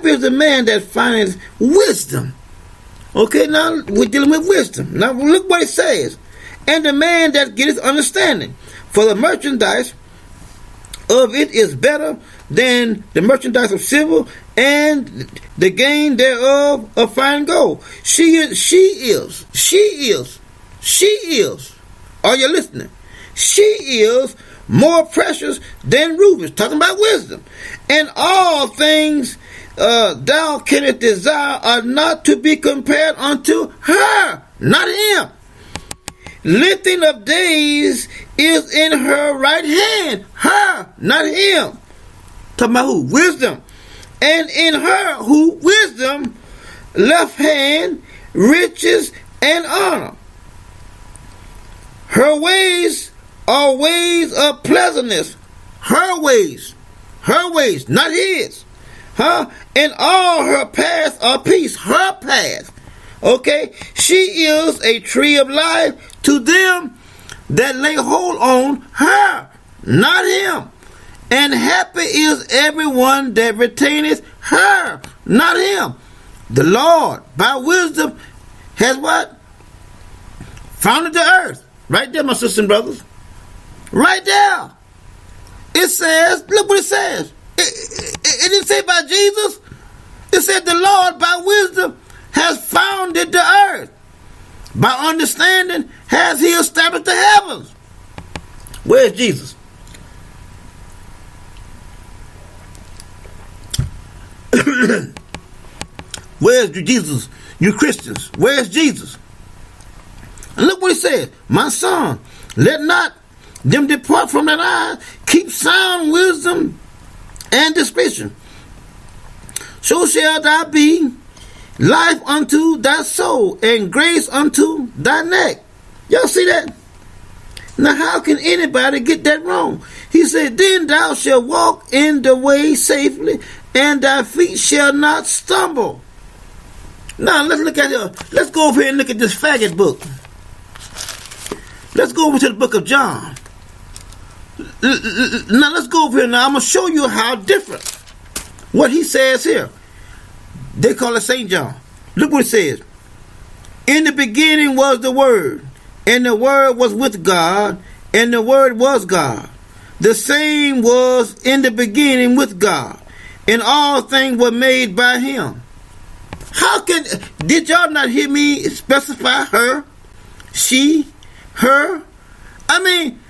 Happy is the man that finds wisdom. Okay, now we're dealing with wisdom. Now look what it says. And the man that getteth understanding. For the merchandise of it is better than the merchandise of silver, and the gain thereof of fine gold. She is. Are you listening? She is more precious than rubies. Talking about wisdom. And all things thou canst desire are not to be compared unto her, not him. Lengthening of days is in her right hand, her, not him. Talking about who? Wisdom. And in her who wisdom, left hand, riches and honor. Her ways are ways of pleasantness. Her ways, not his. And all her paths are peace. Her path. Okay? She is a tree of life to them that lay hold on her, not him. And happy is everyone that retaineth her, not him. The Lord, by wisdom, has what? Founded the earth. Right there, my sisters and brothers. Right there. It says, look what it says. It didn't say by Jesus. It said the Lord, by wisdom, has founded the earth. By understanding, has he established the heavens. Where's Jesus? Where's Jesus? You Christians, where's Jesus? And look what he said. My son, let not them depart from that eye. Keep sound wisdom and discretion. So shall thou be life unto thy soul and grace unto thy neck. Y'all see that? Now how can anybody get that wrong? He said, then thou shalt walk in the way safely, and thy feet shall not stumble. Now let's look at it. Let's go over here and look at this faggot book. Let's go over to the book of John. Now let's go over here. Now I'm going to show you how different what he says here. They call it St. John. Look what it says. In the beginning was the Word, and the Word was with God, and the Word was God. The same was in the beginning with God, and all things were made by him. Did y'all not hear me specify her, she, her?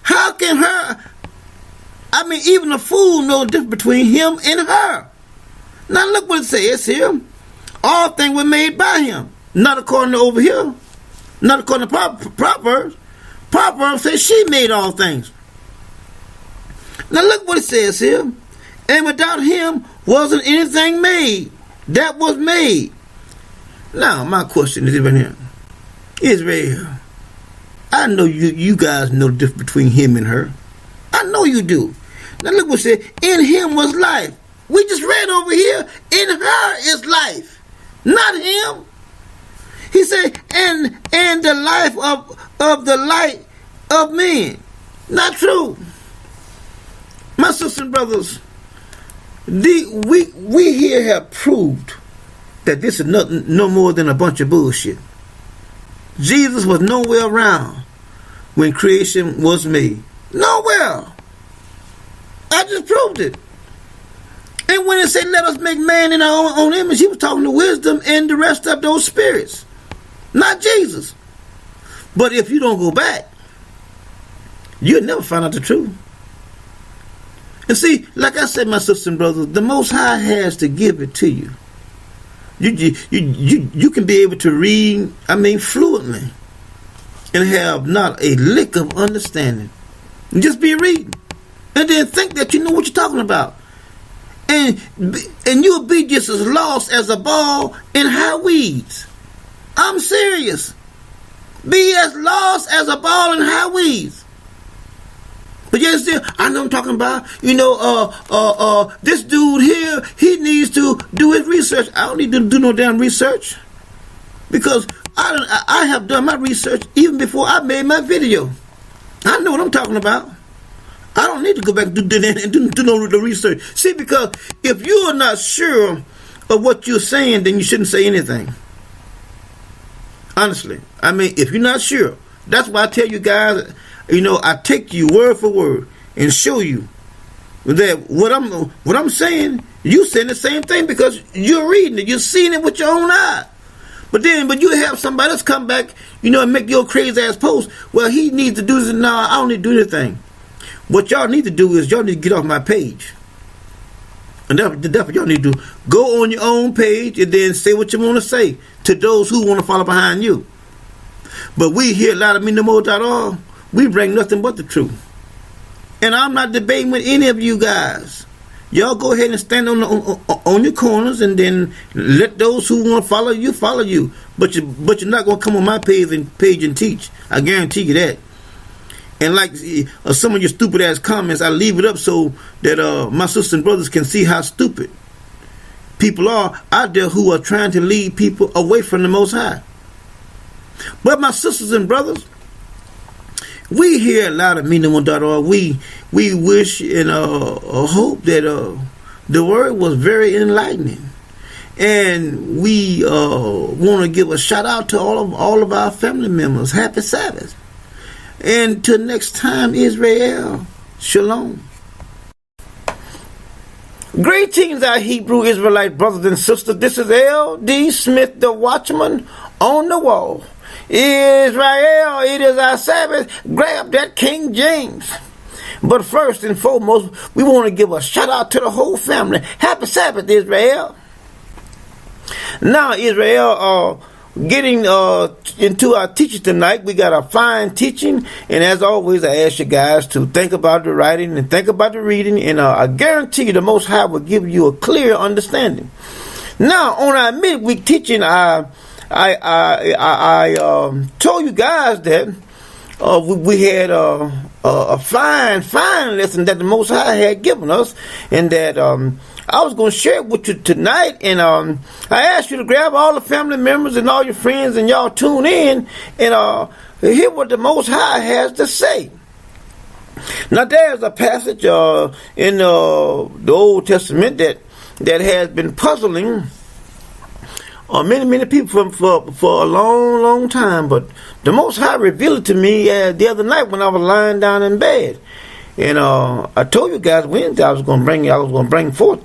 How can her, even a fool know the difference between him and her. Now look what it says here. All things were made by him. Not according to over here. Not according to Proverbs. Proverbs says she made all things. Now look what it says here. And without him wasn't anything made that was made. Now my question is even here. Israel, I know you guys know the difference between him and her. I know you do. Now look what it said. In him was life. We just read over here. In her is life. Not him. He said, and the life of the light of men. Not true. My sisters and brothers, we here have proved that this is no more than a bunch of bullshit. Jesus was nowhere around when creation was made. Nowhere. I just proved it. And when it said, let us make man in our own image, he was talking to wisdom and the rest of those spirits. Not Jesus. But if you don't go back, you'll never find out the truth. And see, like I said, my sisters and brothers, the Most High has to give it to you. You can be able to read, fluently, and have not a lick of understanding. And just be reading. And then think that you know what you're talking about. And you'll be just as lost as a ball in high weeds. I'm serious. Be as lost as a ball in high weeds. But yet still, I know I'm talking about, this dude here, he needs to do his research. I don't need to do no damn research. Because I have done my research even before I made my video. I know what I'm talking about. I don't need to go back and do no research. See, because if you are not sure of what you're saying, then you shouldn't say anything. Honestly. I mean, if you're not sure, that's why I tell you guys, I take you word for word and show you that what I'm saying, you saying the same thing because you're reading it, you're seeing it with your own eye. But you have somebody else come back, and make your crazy ass post. Well, he needs to do this. No, I don't need to do anything. What y'all need to do is y'all need to get off my page. And that's what y'all need to do. Go on your own page and then say what you want to say to those who want to follow behind you. But we here, a lot of MeNoMore.org, we bring nothing but the truth. And I'm not debating with any of you guys. Y'all go ahead and stand on your corners and then let those who want to follow you. But you're not going to come on my page and teach. I guarantee you that. And like some of your stupid ass comments, I leave it up so that my sisters and brothers can see how stupid people are out there who are trying to lead people away from the Most High. But my sisters and brothers, we hear a lot of MeNoMore.org. We wish and hope that the word was very enlightening, and we want to give a shout out to all of our family members. Happy Sabbath. And till next time, Israel, shalom. Greetings, our Hebrew Israelite brothers and sisters. This is L.D. Smith, the watchman on the wall. Israel, it is our Sabbath. Grab that King James. But first and foremost, we want to give a shout out to the whole family. Happy Sabbath, Israel. Now, Israel, getting into our teaching tonight, we got a fine teaching, and as always, I ask you guys to think about the writing and think about the reading, and I guarantee you the Most High will give you a clear understanding. Now, on our midweek teaching, I told you guys that we had a fine lesson that the Most High had given us, and that I was going to share it with you tonight. And I asked you to grab all the family members and all your friends, and y'all tune in and hear what the Most High has to say. Now, there's a passage in the Old Testament that has been puzzling many people for a long time, but the Most High revealed it to me the other night when I was lying down in bed, and I told you guys Wednesday I was going to bring forth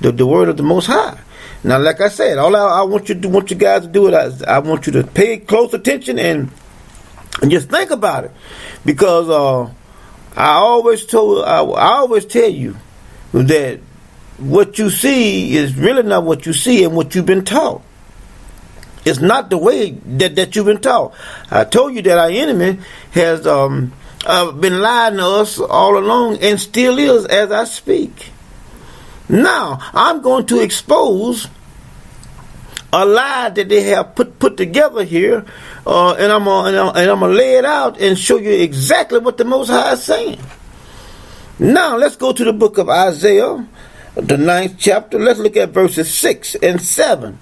the word of the Most High. Now, like I said, all I want you guys to do is I want you to pay close attention and just think about it, because I always tell you that what you see is really not what you see and what you've been taught. It's not the way that you've been taught. I told you that our enemy has been lying to us all along and still is as I speak. Now, I'm going to expose a lie that they have put together here, and I'm gonna lay it out and show you exactly what the Most High is saying. Now, let's go to the book of Isaiah, the 9th chapter. Let's look at verses 6 and 7.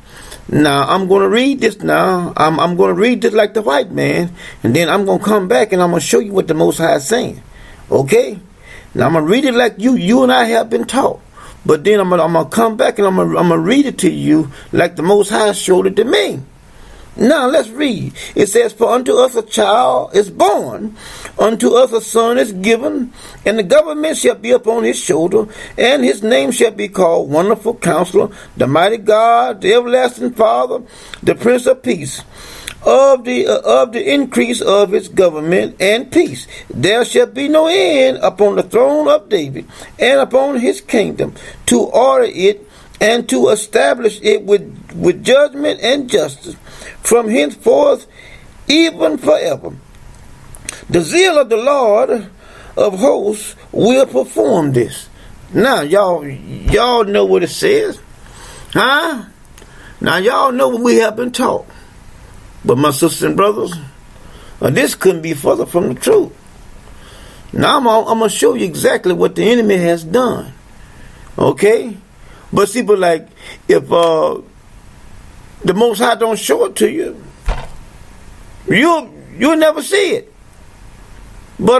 Now, I'm going to read this now. I'm going to read this like the white man, and then I'm going to come back and I'm going to show you what the Most High is saying. Okay? Now, I'm going to read it like you and I have been taught. But then I'm going to come back and I'm going to read it to you like the Most High showed it to me. Now, let's read. It says, "For unto us a child is born, unto us a son is given, and the government shall be upon his shoulder, and his name shall be called Wonderful Counselor, the Mighty God, the Everlasting Father, the Prince of Peace. Of the increase of his government and peace, there shall be no end upon the throne of David, and upon his kingdom, to order it and to establish it with judgment and justice, from henceforth even forever. The zeal of the Lord of hosts will perform this." Now, y'all know what it says, huh? Now, y'all know what we have been taught. But my sisters and brothers, this couldn't be further from the truth. Now, I'm going to show you exactly what the enemy has done. Okay? But see, like, if the Most High don't show it to you, you'll never see it. But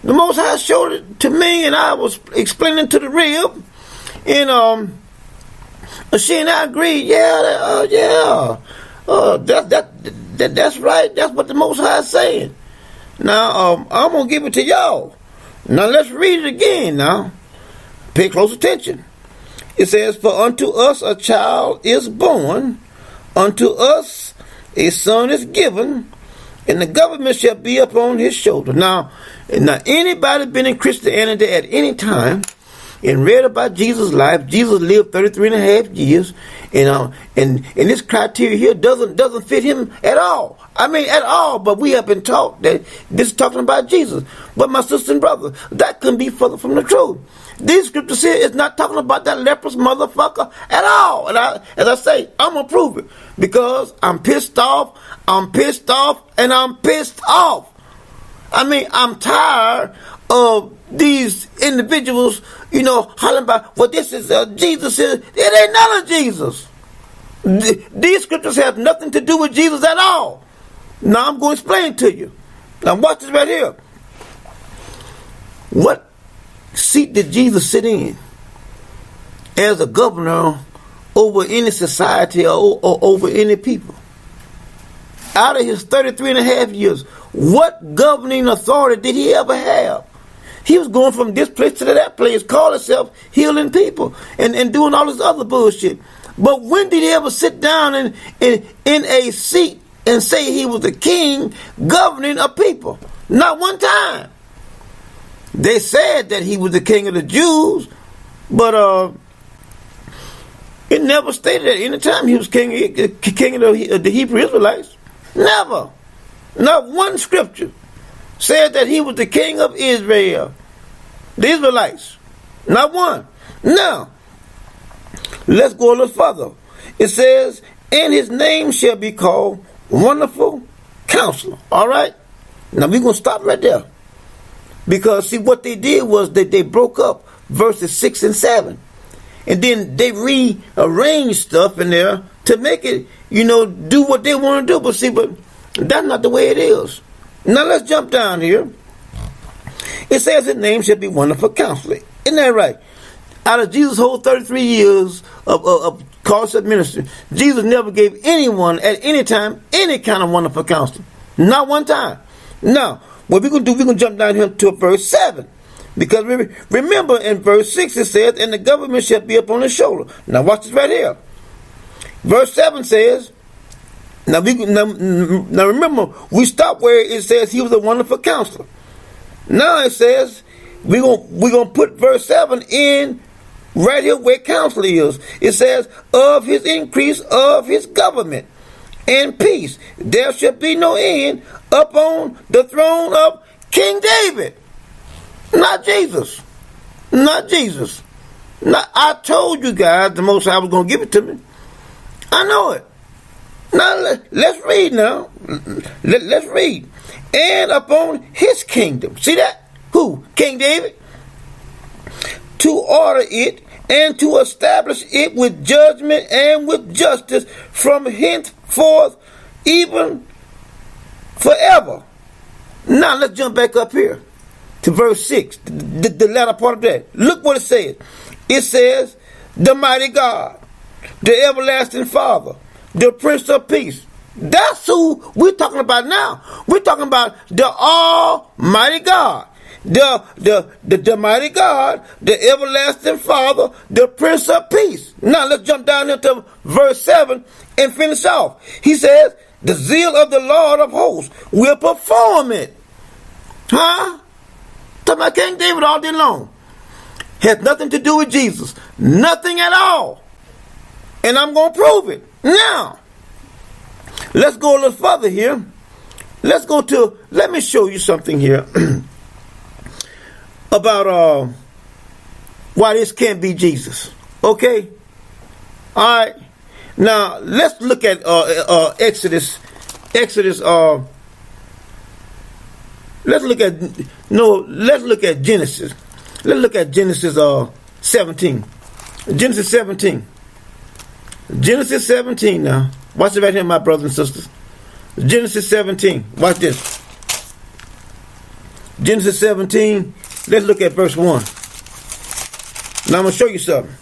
the Most High showed it to me, and I was explaining to the rib, and She and I agreed. Yeah. That's right. That's what the Most High is saying. Now, I'm gonna give it to y'all. Now let's read it again. Now, pay close attention. It says, "For unto us a child is born, unto us a son is given, and the government shall be upon his shoulder." Now, anybody been in Christianity at any time and read about Jesus' life? Jesus lived 33 and a half years, and this criteria here doesn't fit him at all. I mean, at all. But we have been taught that this is talking about Jesus. But my sister and brother, that couldn't be further from the truth. These scriptures here is not talking about that leprous motherfucker at all. And as I say, I'm gonna prove it because I'm pissed off. I'm pissed off. I mean, I'm tired of these individuals, hollering about, well, this is Jesus. It ain't none of Jesus. These scriptures have nothing to do with Jesus at all. Now I'm going to explain to you. Now watch this right here. What seat did Jesus sit in as a governor over any society or over any people? Out of his 33 and a half years, what governing authority did he ever have? He was going from this place to that place, call himself healing people and doing all this other bullshit. But when did he ever sit down in a seat and say he was the king governing a people? Not one time. They said that he was the king of the Jews, but it never stated at any time he was king of the Hebrew Israelites. Never. Not one scripture said that he was the king of Israel, the Israelites. Not one. Now, let's go a little further. It says, "And his name shall be called Wonderful Counselor." All right? Now, we're going to stop right there. Because, see, what they did was that they broke up verses 6 and 7. And then they rearranged stuff in there to make it, do what they want to do. But that's not the way it is. Now let's jump down here. It says his name should be Wonderful Counselor. Isn't that right? Out of Jesus' whole 33 years of concept ministry, Jesus never gave anyone at any time any kind of wonderful counselor. Not one time. Now, what we're going to do, we're going to jump down here to verse 7. Because remember in verse 6 it says, "And the government shall be upon his shoulder." Now watch this right here. Verse 7 says, now remember, we stopped where it says he was a wonderful counselor. Now it says, we're gonna put verse 7 in right here where counselor is. It says, "Of his increase of his government and peace, there shall be no end upon the throne of King David." Not Jesus. Not Jesus. I told you guys the Most High was going to give it to me. I know it. Now, let's read now. Let's read. "And upon his kingdom." See that? Who? King David? "To order it and to establish it with judgment and with justice from henceforth even forever." Now, let's jump back up here to verse 6, the latter part of that. Look what it says. It says, "The mighty God, the everlasting Father, the Prince of Peace." That's who we're talking about now. We're talking about the Almighty God. The mighty God, the everlasting Father, the Prince of Peace. Now let's jump down into verse 7 and finish off. He says, "The zeal of the Lord of hosts will perform it." Huh? Talking about King David all day long. Has nothing to do with Jesus. Nothing at all. And I'm going to prove it. Now, let's go a little further here. Let me show you something here about why this can't be Jesus. Okay? All right. Now, let's look at Exodus. Let's look at Genesis. Let's look at Genesis 17. Genesis 17. Genesis 17 now. Watch it right here, my brothers and sisters. Genesis 17. Watch this. Genesis 17. Let's look at verse 1. Now I'm going to show you something.